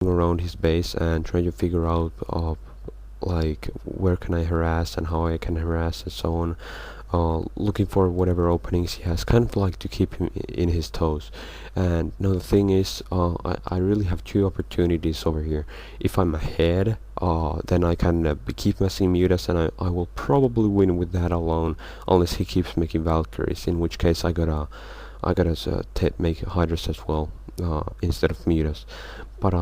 around his base and trying to figure out like where can I harass and how I can harass and so on, looking for whatever openings he has, kind of like to keep him in his toes. And now the thing is, I really have two opportunities over here. If I'm ahead, then I can keep messing mutas, and I will probably win with that alone, unless he keeps making Valkyries, in which case I gotta make Hydras as well, instead of mutas. But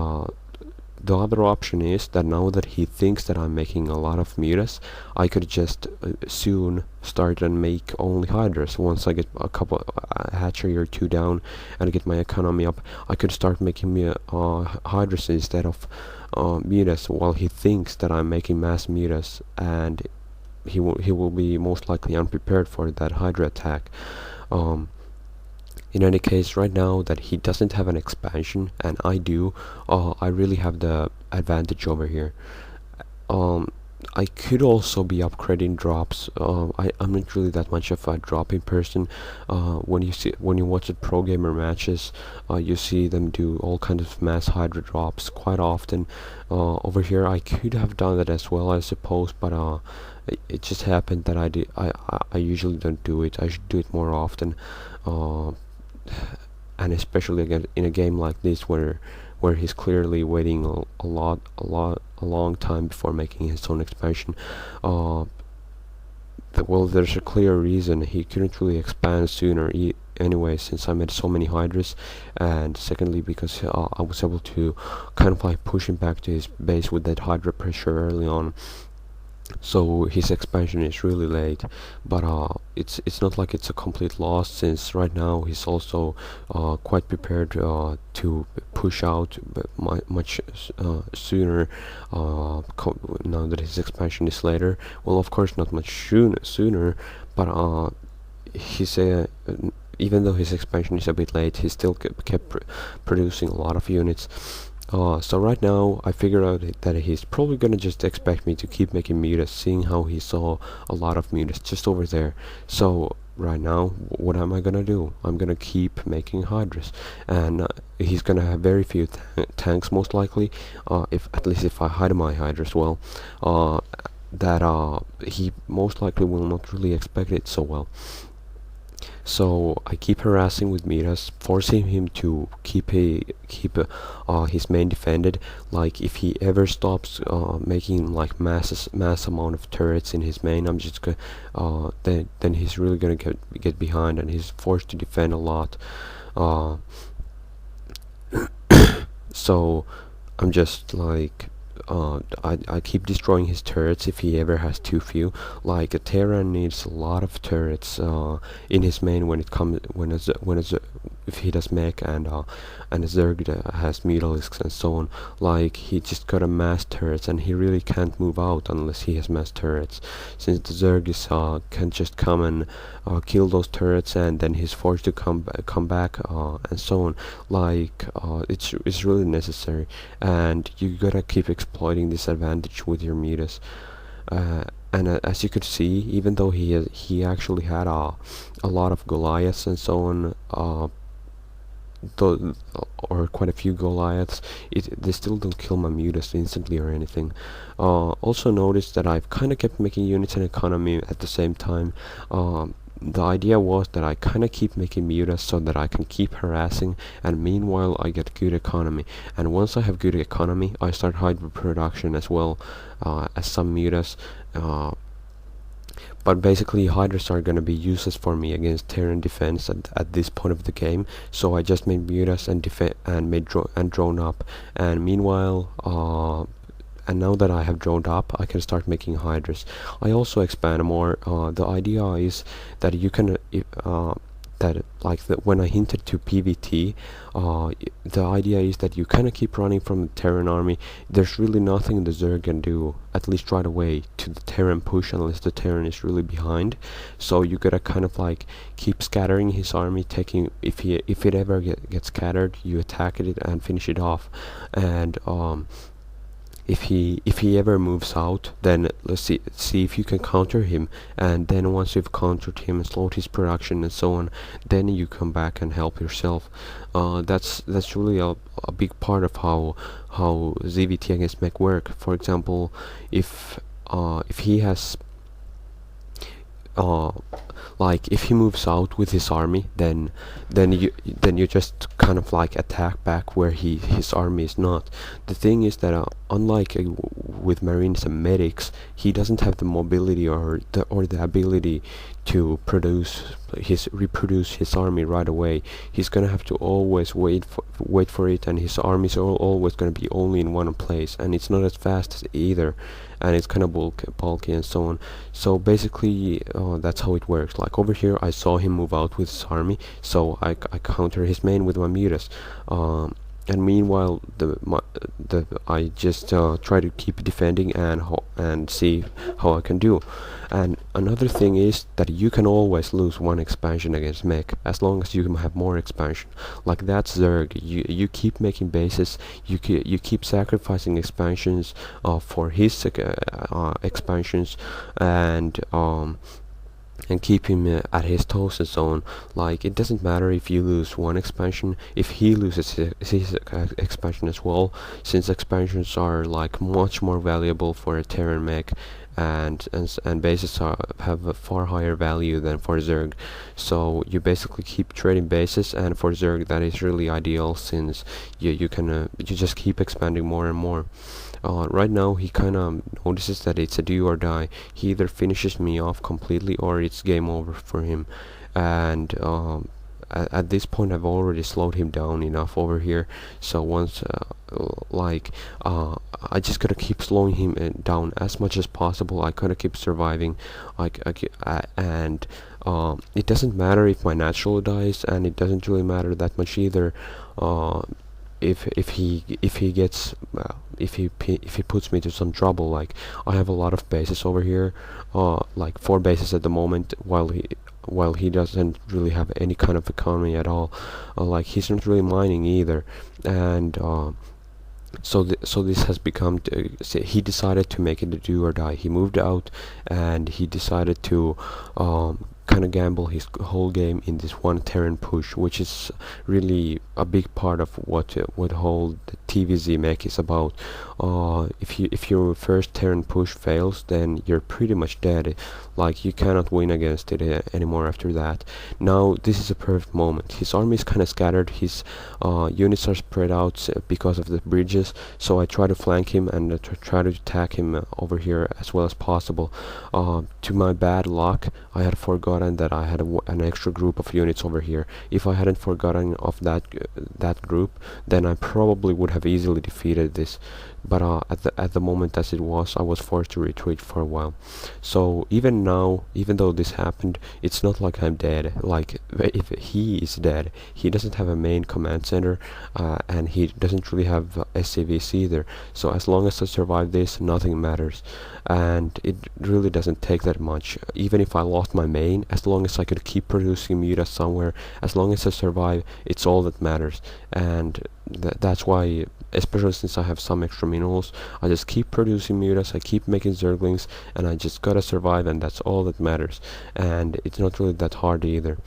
the other option is that now that he thinks that I'm making a lot of mutas, I could just soon start and make only Hydras. Once I get a couple hatchery or two down and get my economy up, I could start making me Hydras instead of mutas, while he thinks that I'm making mass mutas, and he will be most likely unprepared for that Hydra attack. In any case, right now that he doesn't have an expansion and I do, I really have the advantage over here. I could also be upgrading drops. I'm not really that much of a dropping person. When you watch the pro gamer matches, you see them do all kinds of mass Hydra drops quite often. Over here, I could have done that as well, I suppose, but it just happened that I usually don't do it. I should do it more often. And especially again in a game like this where he's clearly waiting a long time before making his own expansion. Well, there's a clear reason he couldn't really expand sooner anyway, since I made so many Hydras, and secondly because I was able to kind of like push him back to his base with that Hydra pressure early on. So his expansion is really late, but it's not like it's a complete loss, since right now he's also quite prepared to push out much sooner, now that his expansion is later. Well, of course not much sooner, but he's even though his expansion is a bit late, he still kept producing a lot of units. So right now I figured out that he's probably gonna just expect me to keep making mutas, seeing how he saw a lot of mutas just over there. So right now, what am I gonna do? I'm gonna keep making Hydras, and he's gonna have very few tanks most likely, if at least if I hide my Hydras well, that he most likely will not really expect it so well. So I keep harassing with mutas, forcing him to keep his main defended. Like if he ever stops making like mass amount of turrets in his main, I'm just gonna then he's really gonna get behind, and he's forced to defend a lot. So I'm just like I keep destroying his turrets if he ever has too few. Like a Terran needs a lot of turrets in his main if he does Mech and a Zerg has Mutalisks and so on. Like he just got a mass turrets, and he really can't move out unless he has mass turrets, since the Zerg can just come and kill those turrets, and then he's forced to come back and so on. Like it's really necessary, and you gotta keep exploiting this advantage with your mutas. And as you could see, even though he actually had a lot of Goliaths and so on, or quite a few Goliaths, they still don't kill my mutas instantly or anything. Also notice that I've kind of kept making units and economy at the same time. The idea was that I kind of keep making mutas so that I can keep harassing, and meanwhile I get good economy. And once I have good economy, I start Hydra production as well as some mutas. But basically Hydras are gonna be useless for me against Terran defense at this point of the game. So I just made mutas and made drone up. And meanwhile, and now that I have droned up, I can start making Hydras. I also expand more. The idea is that you can when I hinted to PVT, the idea is that you kind of keep running from the Terran army. There's really nothing the Zerg can do, at least right away, to the Terran push unless the Terran is really behind. So you gotta kind of like keep scattering his army, taking if it ever gets scattered, you attack it and finish it off. And if he ever moves out, then let's see if you can counter him, and then once you've countered him and slowed his production and so on, then you come back and help yourself. That's really a big part of how ZvT against Mech work. For example, if he has uh, like if he moves out with his army, then you just kind of like attack back where his army is not. The thing is that unlike with marines and medics, he doesn't have the mobility or the ability to reproduce his army right away. He's gonna have to always wait for it, and his armies are always gonna be only in one place, and it's not as fast either, and it's kind of bulky and so on. So basically, that's how it works. Like over here, I saw him move out with his army, so I counter his main with my mutas. And meanwhile, I just try to keep defending and see how I can do. And another thing is that you can always lose one expansion against Mech as long as you can have more expansion. Like that's Zerg. You keep making bases. You keep sacrificing expansions for his expansions, and keep him at his toes and so on. Like it doesn't matter if you lose one expansion, if he loses his expansion as well, since expansions are like much more valuable for a Terran mech, and bases have a far higher value than for Zerg. So you basically keep trading bases, and for Zerg that is really ideal, since you just keep expanding more and more. Right now he kind of notices that it's a do or die. He either finishes me off completely or it's game over for him. And at this point I've already slowed him down enough over here. So once I just gotta keep slowing him down as much as possible. I gotta keep surviving. And it doesn't matter if my natural dies, and it doesn't really matter that much either. If he gets if he puts me to some trouble. Like I have a lot of bases over here, like 4 bases at the moment, while he doesn't really have any kind of economy at all. Like he's not really mining either, and so this has become he decided to make it a do or die. He moved out, and he decided to kind of gamble his whole game in this one Terran push, which is really a big part of what whole the TVZ mech is about. If your first Terran push fails, then you're pretty much dead. Like you cannot win against it anymore after that. Now this is a perfect moment. His army is kind of scattered. His units are spread out because of the bridges. So I try to flank him and try to attack him over here as well as possible. To my bad luck, I had forgotten that I had an extra group of units over here. If I hadn't forgotten of that group, then I probably would have easily defeated this. But at the moment as it was, I was forced to retreat for a while. So even now, even though this happened, it's not like I'm dead. Like if he is dead, he doesn't have a main command center, and he doesn't really have SCVs either. So as long as I survive this, nothing matters, and it really doesn't take that much. Even if I lost my main, as long as I could keep producing mutas somewhere, as long as I survive, it's all that matters. And that's why, especially since I have some extra minerals, I just keep producing mutas, I keep making zerglings, and I just gotta survive, and that's all that matters. And it's not really that hard either.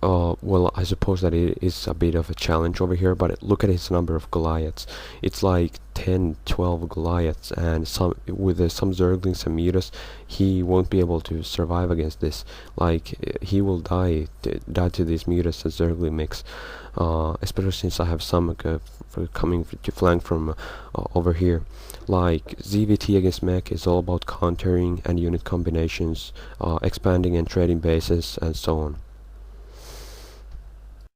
Well, I suppose that it is a bit of a challenge over here, but look at his number of Goliaths. It's like 10, 12 Goliaths, and with some Zerglings and Mutas, he won't be able to survive against this. Like, he will die to these Mutas and Zergling mix, especially since I have some coming to flank from over here. Like, ZvT against Mech is all about countering and unit combinations, expanding and trading bases, and so on.